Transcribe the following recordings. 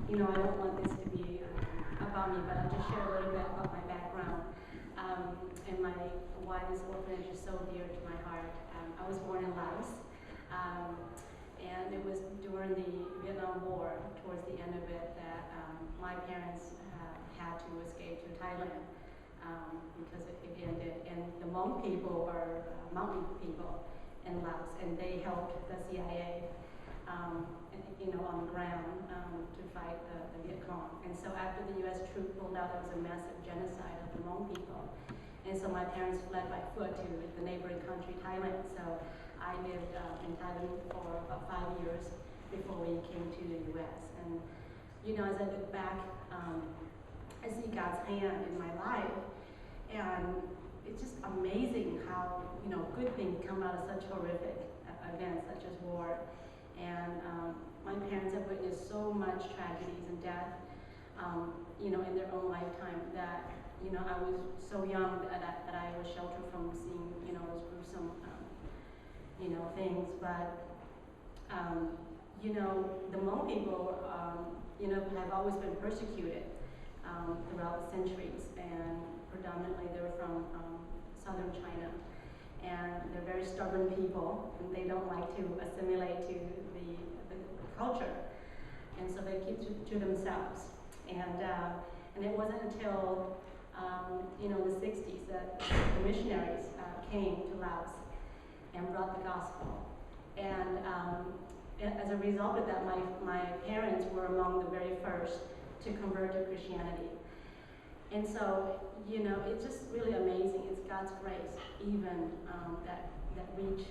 I don't want this to be about me, but I'll just share a little bit about my background. And why this orphanage is so dear to my heart. I was born in Laos, and it was during the Vietnam War, towards the end of it, that my parents had to escape to Thailand because it ended. And the Hmong people are mountain people in Laos, and they helped the CIA on the ground to fight the Viet Cong. And so after the U.S. troops pulled out, there was a massive genocide of the Hmong people. And so my parents fled by foot to the neighboring country, Thailand. So I lived in Thailand for about 5 years before we came to the U.S. And, as I look back, I see God's hand in my life. And it's just amazing how, good things come out of such horrific events, such as war. And my parents have witnessed so much tragedies and death, in their own lifetime that, I was so young that I was sheltered from seeing, those gruesome, things. But, the Hmong people, have always been persecuted throughout the centuries, and predominantly they were from southern China. And they're very stubborn people, and they don't like to assimilate to the culture. And so they keep to themselves. And it wasn't until, the 60s that the missionaries came to Laos and brought the gospel. And as a result of that, my parents were among the very first to convert to Christianity. And so, it's just really amazing. It's God's grace, even that reach,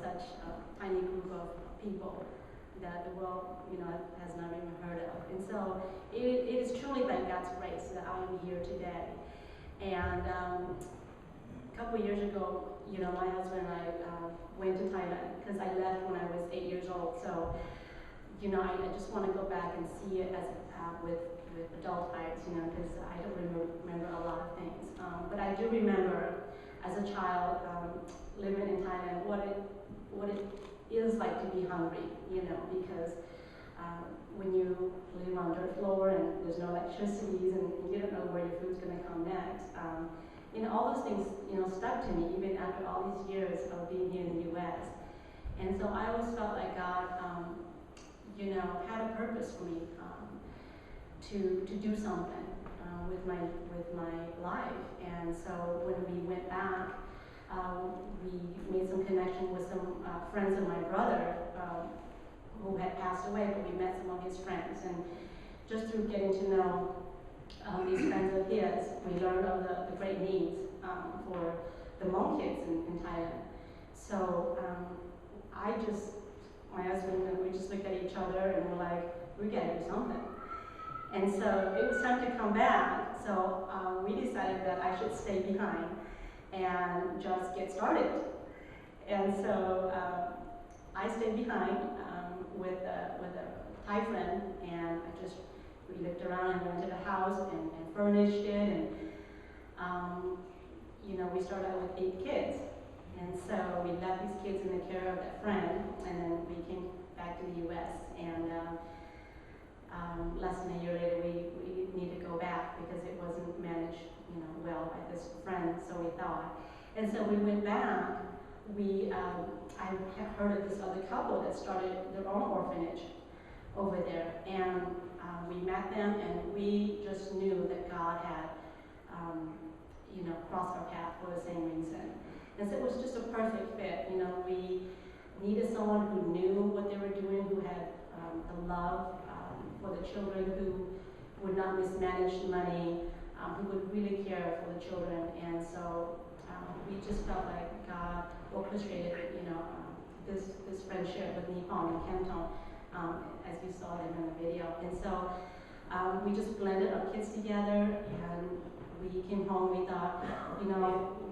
such a tiny group of people that the world, has not even heard of. And so, it is truly by God's grace that I am here today. And a couple of years ago, my husband and I went to Thailand because I left when I was 8 years old. So, I just want to go back and see it as with adult eyes, because I don't remember a lot of things. But I do remember, as a child, living in Thailand, what it is like to be hungry, because when you live on dirt floor and there's no electricity and you don't know where your food's going to come next, all those things, stuck to me even after all these years of being here in the U.S. And so I always felt like God, had a purpose for me to do something with my life. And so when we went back, we made some connection with some friends of my brother who had passed away, but we met some of his friends. And just through getting to know these friends of his, we learned of the great needs for the Hmong kids in Thailand. So my husband and we just looked at each other and we're like, we gotta do something. And so it was time to come back. So we decided that I should stay behind and just get started. And so I stayed behind with a Thai friend, and we looked around and rented a house and furnished it, and we started out with 8 kids. And so we left these kids in the care of that friend, and then we came back to the U.S. And less than a year later, we needed to go back because it wasn't managed, well by this friend, so we thought. And so we went back. I had heard of this other couple that started their own orphanage over there, and we met them, and we just knew that God had, crossed our path for the same reason. And so it was just a perfect fit. We needed someone who knew what they were doing, who had the love for the children, who would not mismanage money, who would really care for the children. And so we just felt like God orchestrated, this friendship with Nippon and Canton, as you saw them in the video. And so we just blended our kids together, and we came home. We thought,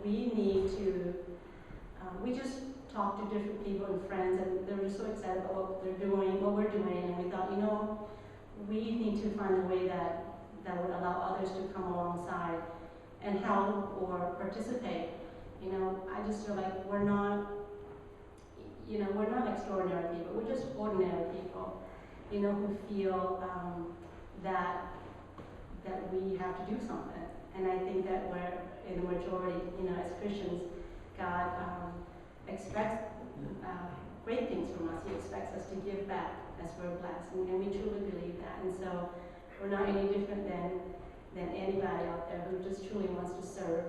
we need to. We just talked to different people and friends, and they were so excited about what we're doing, and we thought, we need to find a way that would allow others to come alongside and help or participate. I just feel like we're not extraordinary people. We're just ordinary people. who feel that we have to do something. And I think that we're in the majority, as Christians, God expects great things from us. He expects us to give back as we're blessed, and we truly believe that. And so we're not any different than anybody out there who just truly wants to serve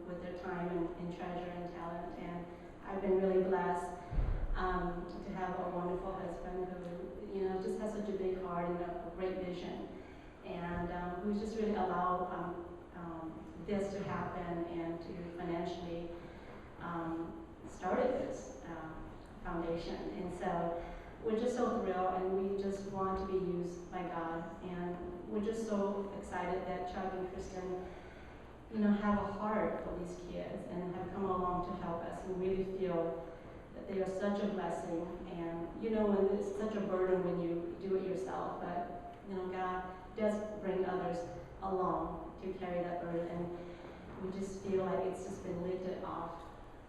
with their time and treasure and talent. And I've been really blessed to have a wonderful husband who, just has such a big heart and a great vision, and who's just really allowed this to happen and to financially started this foundation. And so we're just so thrilled, and we just want to be used by God. And we're just so excited that Chuck and Kristen, have a heart for these kids and have come along to help us, and really feel that they are such a blessing. And when it's such a burden when you do it yourself, but God does bring others along to carry that burden, and we just feel like it's just been lifted off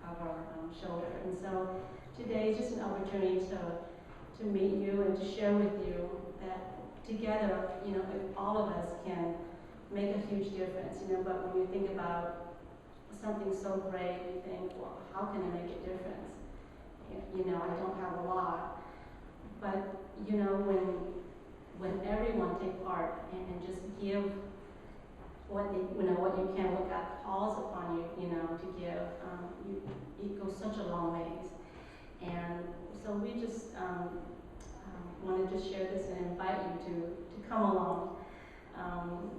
of our shoulder. And so today is just an opportunity to meet you and to share with you that together, if all of us can make a huge difference, but when you think about something so great, you think, well, how can I make a difference? I don't have a lot, but when everyone take part and just give what you can, what God calls upon you, to give, it goes such a long ways. And so we just wanted to share this and invite you to come along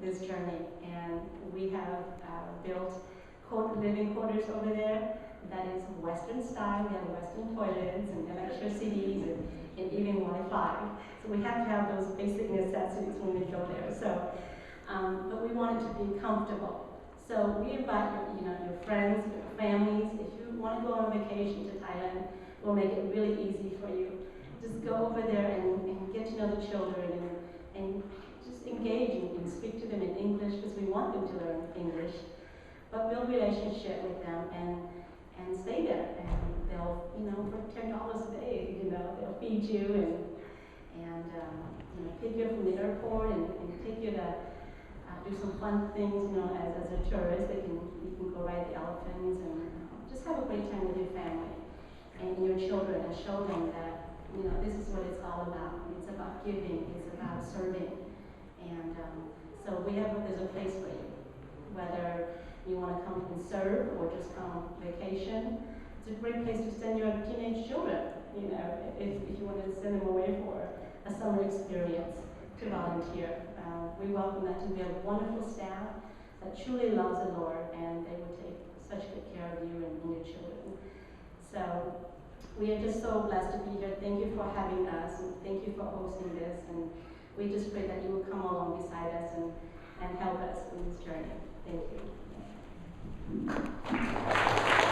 this journey. And we have built living quarters over there that is Western style. We have Western toilets and electricities and even Wi-Fi. So we have to have those basic necessities when we go there. So, but we want it to be comfortable. So we invite your friends, your families. If you want to go on vacation to Thailand, we'll make it really easy for you. Just go over there and get to know the children and just engage and speak to them in English, because we want them to learn English. But build relationship with them and stay there. And they'll, for $10 a day, they'll feed you and pick you up from the airport and take you to do some fun things, as a tourist. You can go ride the elephants and just have a great time with your family and your children, and show them that, this is what it's all about. It's about giving, it's about serving. And so there's a place for you. Whether you want to come and serve or just come vacation, it's a great place to send your teenage children, if you want to send them away for a summer experience to volunteer. We welcome that. We have a wonderful staff that truly loves the Lord, and they will take such good care of you and your children. So we are just so blessed to be here. Thank you for having us, and thank you for hosting this. And we just pray that you will come along beside us and help us in this journey. Thank you.